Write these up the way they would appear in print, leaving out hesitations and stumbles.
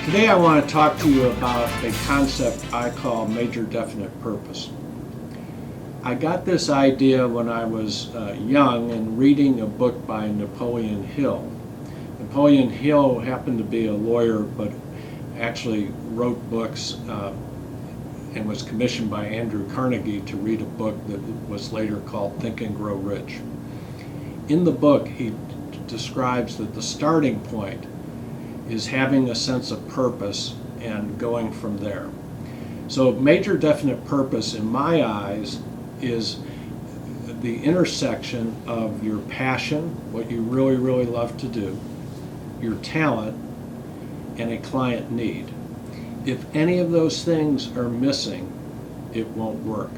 Today I want to talk to you about a concept I call major definite purpose. I got this idea when I was young and reading a book by Napoleon Hill. Napoleon Hill happened to be a lawyer, but actually wrote books and was commissioned by Andrew Carnegie to read a book that was later called Think and Grow Rich. In the book, he describes that the starting point is having a sense of purpose and going from there. So major definite purpose in my eyes is the intersection of your passion, what you really, really love to do, your talent, and a client need. If any of those things are missing, it won't work.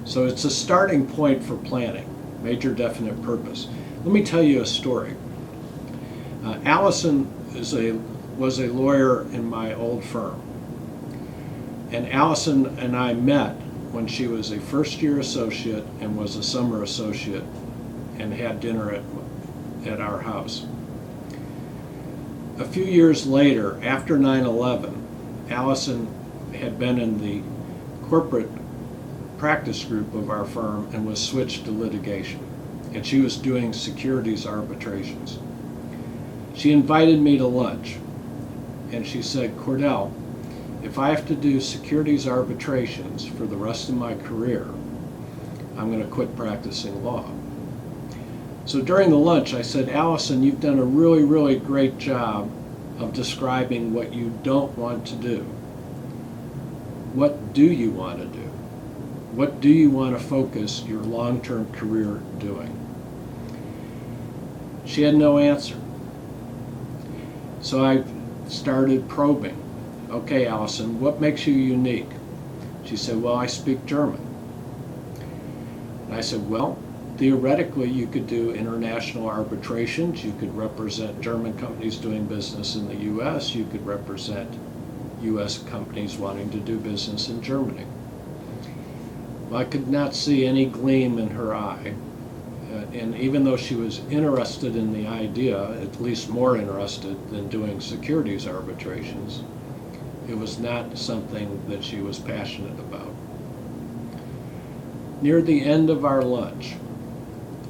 So it's a starting point for planning, major definite purpose. Let me tell you a story. Allison was a lawyer in my old firm. And Allison and I met when she was a first-year associate and was a summer associate and had dinner at our house. A few years later, after 9/11, Allison had been in the corporate practice group of our firm and was switched to litigation. And she was doing securities arbitrations. She invited me to lunch, and she said, "Cordell, if I have to do securities arbitrations for the rest of my career, I'm going to quit practicing law." So during the lunch, I said, "Allison, you've done a really, really great job of describing what you don't want to do. What do you want to do? What do you want to focus your long-term career doing?" She had no answer. So I started probing. "Okay, Allison, what makes you unique?" She said, "Well, I speak German." And I said, "Well, theoretically, you could do international arbitrations. You could represent German companies doing business in the U.S. You could represent U.S. companies wanting to do business in Germany." Well, I could not see any gleam in her eye. And even though she was interested in the idea, at least more interested than doing securities arbitrations, it was not something that she was passionate about. Near the end of our lunch,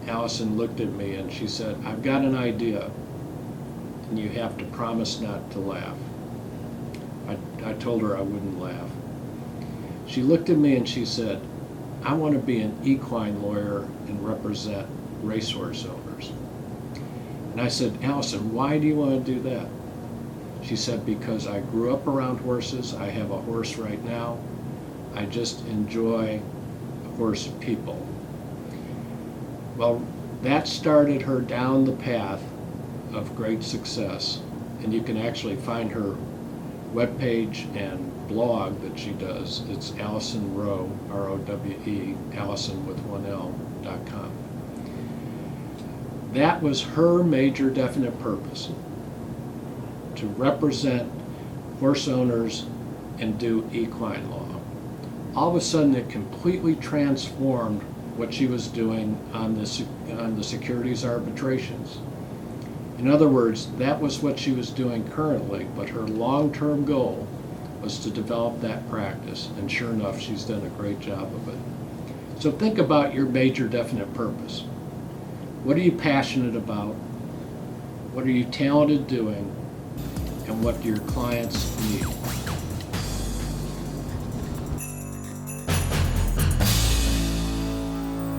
Allison looked at me and she said, "I've got an idea, and you have to promise not to laugh." I told her I wouldn't laugh. She looked at me and she said, "I want to be an equine lawyer and represent racehorse owners." And I said, "Allison, why do you want to do that?" She said, "Because I grew up around horses. I have a horse right now. I just enjoy horse people." Well, that started her down the path of great success. And you can actually find her webpage and blog that she does. It's Allison Rowe, R-O-W-E, Allison with one L.com. That was her major definite purpose, to represent horse owners and do equine law. All of a sudden, it completely transformed what she was doing on the securities arbitrations. In other words, that was what she was doing currently, but her long-term goal was to develop that practice, and sure enough, she's done a great job of it. So think about your major definite purpose. What are you passionate about? What are you talented doing? And what do your clients need?